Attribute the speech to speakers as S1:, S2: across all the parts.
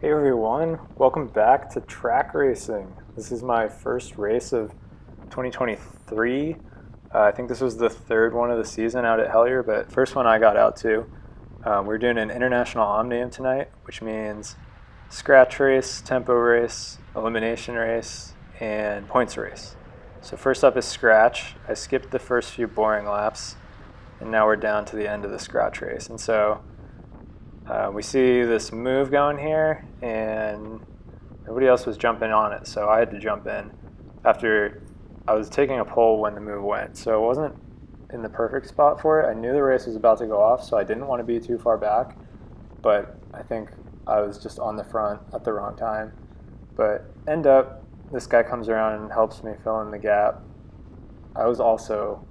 S1: Hey everyone, welcome back to track racing. This is my first race of 2023. I think this was the third one of the season out at Hellyer, but first one I got out to. We're doing an international omnium tonight, which means scratch race, tempo race, elimination race, and points race. So first up is scratch. I skipped the first few boring laps, and now we're down to the end of the scratch race. And so we see this move going here, and nobody else was jumping on it, so I had to jump in after I was taking a pole when the move went. So it wasn't in the perfect spot for it. I knew the race was about to go off, so I didn't want to be too far back, but I think I was just on the front at the wrong time. But end up, this guy comes around and helps me fill in the gap. I was also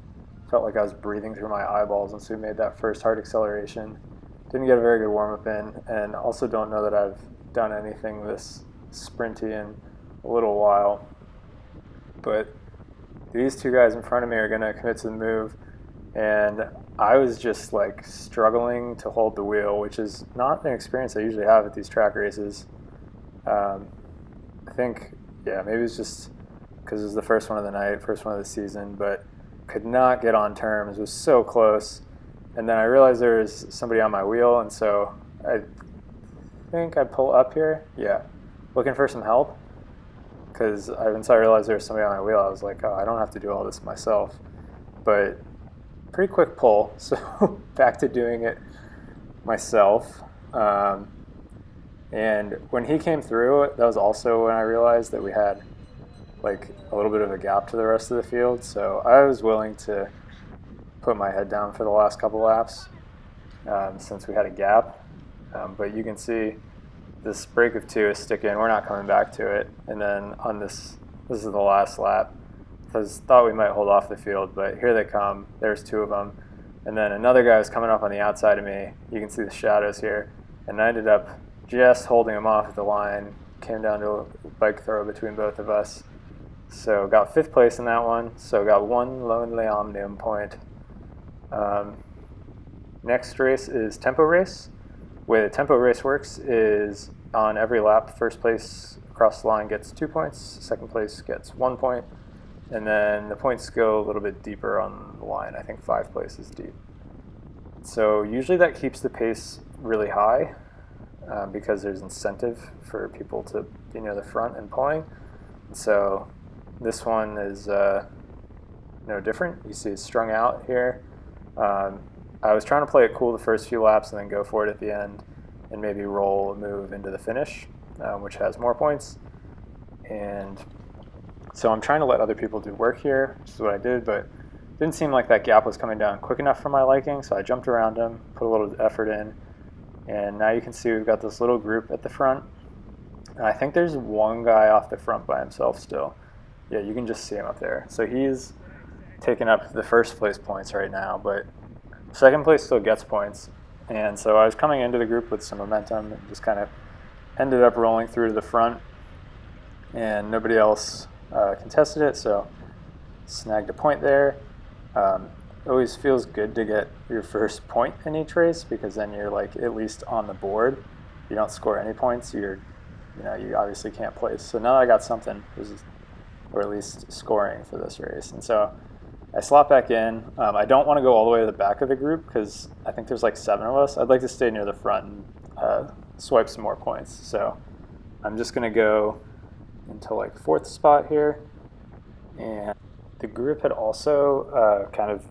S1: felt like I was breathing through my eyeballs once we made that first hard acceleration. Didn't get a very good warm-up in, and also don't know that I've done anything this sprinty in a little while. But these two guys in front of me are going to commit to the move, and I was just like struggling to hold the wheel, which is not an experience I usually have at these track races. I think, maybe it's just because it was the first one of the night, first one of the season, but could not get on terms. It was so close. And then I realized there was somebody on my wheel, and so I think I pull up here. Yeah, looking for some help, because once I realized there was somebody on my wheel, I was like, oh, I don't have to do all this myself. But pretty quick pull, so back to doing it myself. And when he came through, that was also when I realized that we had like a little bit of a gap to the rest of the field. So I was willing to put my head down for the last couple laps since we had a gap. But you can see this break of two is sticking. We're not coming back to it. And then on this is the last lap. I thought we might hold off the field, but here they come. There's two of them. And then another guy was coming up on the outside of me. You can see the shadows here. And I ended up just holding him off at the line. Came down to a bike throw between both of us. So got fifth place in that one. So got one lonely omnium point. Next race is tempo race. The way the tempo race works is on every lap, first place across the line gets 2 points, second place gets 1 point, and then the points go a little bit deeper on the line, I think 5 places deep. So usually that keeps the pace really high because there's incentive for people to be near the front and pulling. So this one is no different. You see it's strung out here. I was trying to play it cool the first few laps and then go for it at the end and maybe roll a move into the finish, which has more points. And so I'm trying to let other people do work here, which is what I did, but it didn't seem like that gap was coming down quick enough for my liking, so I jumped around him, put a little effort in, and now you can see we've got this little group at the front. And I think there's one guy off the front by himself still. Yeah, you can just see him up there. So he's taking up the first place points right now, but second place still gets points. And so I was coming into the group with some momentum and just kind of ended up rolling through to the front, and nobody else contested it, so snagged a point there. It always feels good to get your first point in each race because then you're like at least on the board. You don't score any points, you obviously can't place. So now I got something, or at least scoring for this race. And so I slot back in. I don't want to go all the way to the back of the group because I think there's like 7 of us. I'd like to stay near the front and swipe some more points. So I'm just going to go into like 4th spot here. And the group had also kind of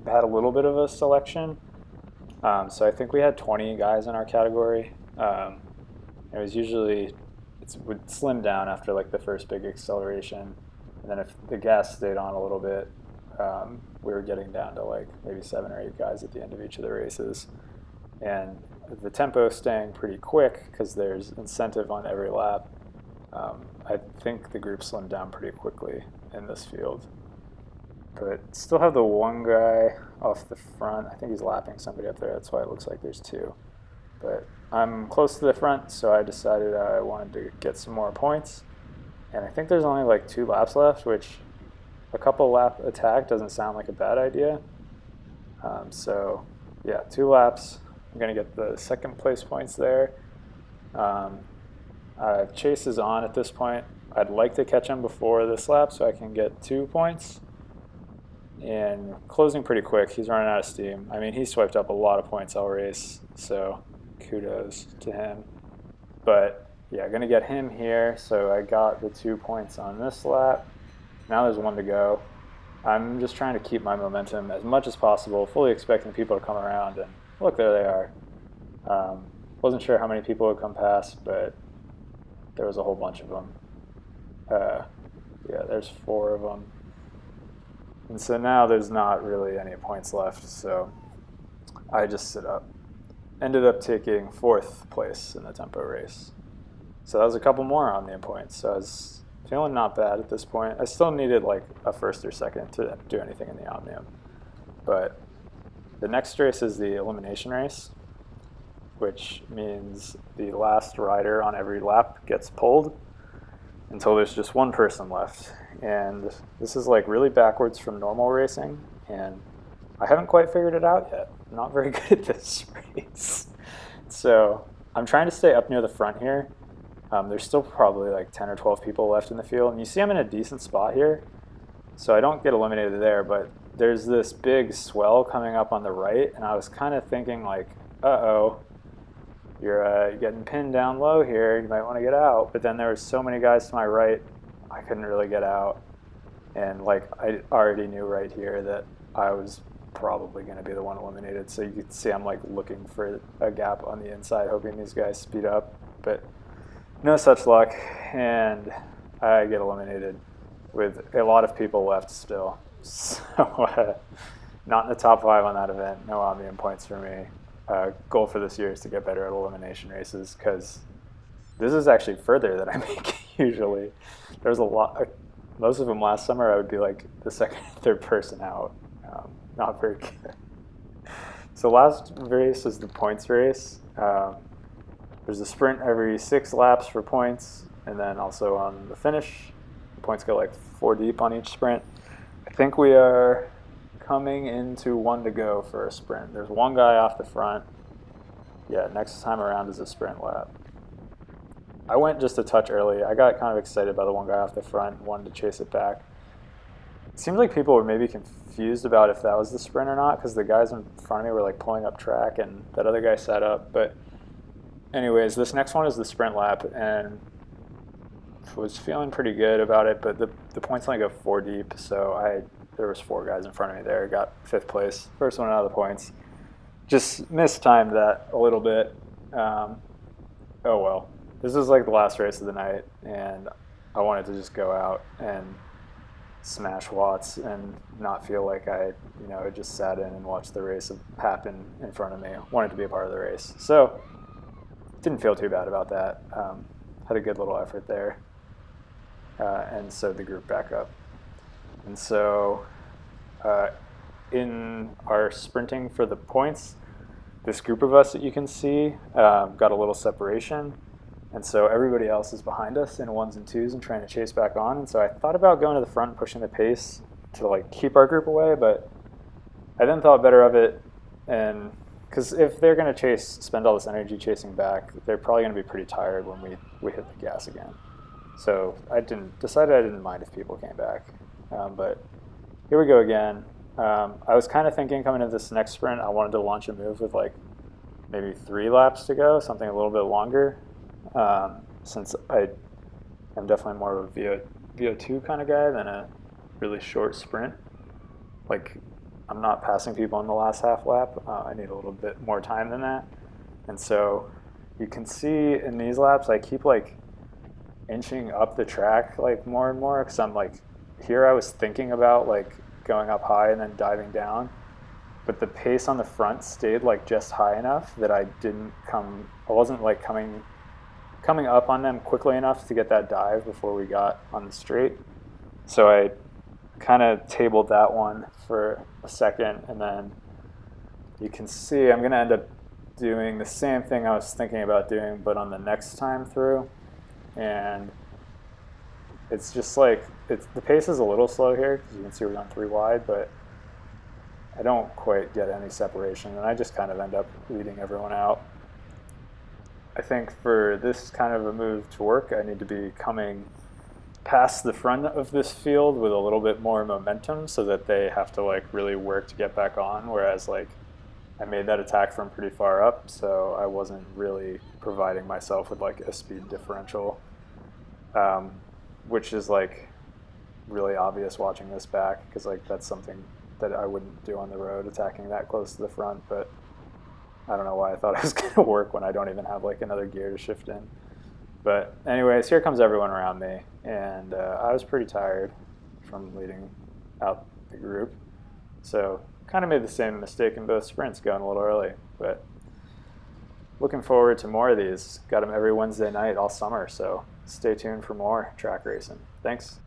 S1: had a little bit of a selection. So I think we had 20 guys in our category. It was usually, it would slim down after like the first big acceleration. And then if the gas stayed on a little bit, we were getting down to like maybe 7 or 8 guys at the end of each of the races. And the tempo staying pretty quick because there's incentive on every lap. I think the group slimmed down pretty quickly in this field. But still have the one guy off the front. I think he's lapping somebody up there. That's why it looks like there's 2. But I'm close to the front, so I decided I wanted to get some more points. And I think there's only like 2 laps left, which a couple lap attack doesn't sound like a bad idea. So yeah, 2 laps. I'm going to get the second place points there. Chase is on at this point. I'd like to catch him before this lap so I can get 2 points. And closing pretty quick. He's running out of steam. I mean, he swiped up a lot of points all race, so kudos to him. But yeah, gonna get him here. So I got the 2 points on this lap. Now there's 1 to go. I'm just trying to keep my momentum as much as possible, fully expecting people to come around, and look, there they are. Wasn't sure how many people would come past, but there was a whole bunch of them. Yeah, there's 4 of them. And so now there's not really any points left, so I just sit up. Ended up taking 4th place in the tempo race. So that was a couple more omnium points, so I was feeling not bad at this point. I still needed like a 1st or 2nd to do anything in the omnium. But the next race is the elimination race, which means the last rider on every lap gets pulled until there's just 1 person left. And this is like really backwards from normal racing, and I haven't quite figured it out yet. I'm not very good at this race. So I'm trying to stay up near the front here. There's still probably like 10 or 12 people left in the field, and you see I'm in a decent spot here, so I don't get eliminated there, but there's this big swell coming up on the right, and I was kind of thinking like, uh-oh, you're getting pinned down low here, you might want to get out. But then there were so many guys to my right, I couldn't really get out. And like I already knew right here that I was probably going to be the one eliminated. So you could see I'm like looking for a gap on the inside, hoping these guys speed up. But no such luck, and I get eliminated with a lot of people left still. So not in the top 5 on that event, no omnium points for me. Goal for this year is to get better at elimination races, because this is actually further than I make usually. There's a lot, most of them last summer I would be like the 2nd, 3rd person out. Not very good. So last race is the points race. There's a sprint every 6 laps for points, and then also on the finish, the points go like 4 deep on each sprint. I think we are coming into 1 to go for a sprint. There's 1 guy off the front. Yeah, next time around is a sprint lap. I went just a touch early. I got kind of excited by the 1 guy off the front, wanted to chase it back. It seems like people were maybe confused about if that was the sprint or not, because the guys in front of me were like pulling up track and that other guy sat up. But anyways, this next one is the sprint lap, and was feeling pretty good about it, but the points only go 4 deep, so there was 4 guys in front of me there. Got 5th place, first one out of the points. Just mistimed that a little bit. Oh well. This is like the last race of the night, and I wanted to just go out and smash watts and not feel like I just sat in and watched the race happen in front of me. I wanted to be a part of the race. So didn't feel too bad about that. Had a good little effort there. And so the group back up. And so in our sprinting for the points, this group of us that you can see got a little separation. And so everybody else is behind us in 1s and 2s and trying to chase back on. And so I thought about going to the front and pushing the pace to like keep our group away, but I then thought better of it. And because if they're going to spend all this energy chasing back, they're probably going to be pretty tired when we hit the gas again. So I decided I didn't mind if people came back. But here we go again. I was kind of thinking coming into this next sprint, I wanted to launch a move with like maybe 3 laps to go, something a little bit longer. Since I am definitely more of a VO2 kind of guy than a really short sprint. Like, I'm not passing people in the last half lap. I need a little bit more time than that. And so you can see in these laps, I keep like inching up the track like more and more, because I'm like, here I was thinking about like going up high and then diving down, but the pace on the front stayed like just high enough that I wasn't like coming up on them quickly enough to get that dive before we got on the straight. So I kind of tabled that one for a second, and then you can see I'm going to end up doing the same thing I was thinking about doing, but on the next time through. And it's just like, the pace is a little slow here, because you can see we're on 3 wide, but I don't quite get any separation, and I just kind of end up leading everyone out.
S2: I think for this kind of a move to work, I need to be coming past the front of this field with a little bit more momentum so that they have to like really work to get back on. Whereas like I made that attack from pretty far up, so I wasn't really providing myself with like a speed differential, um, which is like really obvious watching this back because like that's something that I wouldn't do on the road, attacking that close to the front. But I don't know why I thought it was going to work when I don't even have like another gear to shift in. But anyways, here comes everyone around me, and I was pretty tired from leading out the group. So kind of made the same mistake in both sprints, going a little early. But looking forward to more of these. Got them every Wednesday night all summer, so stay tuned for more track racing. Thanks.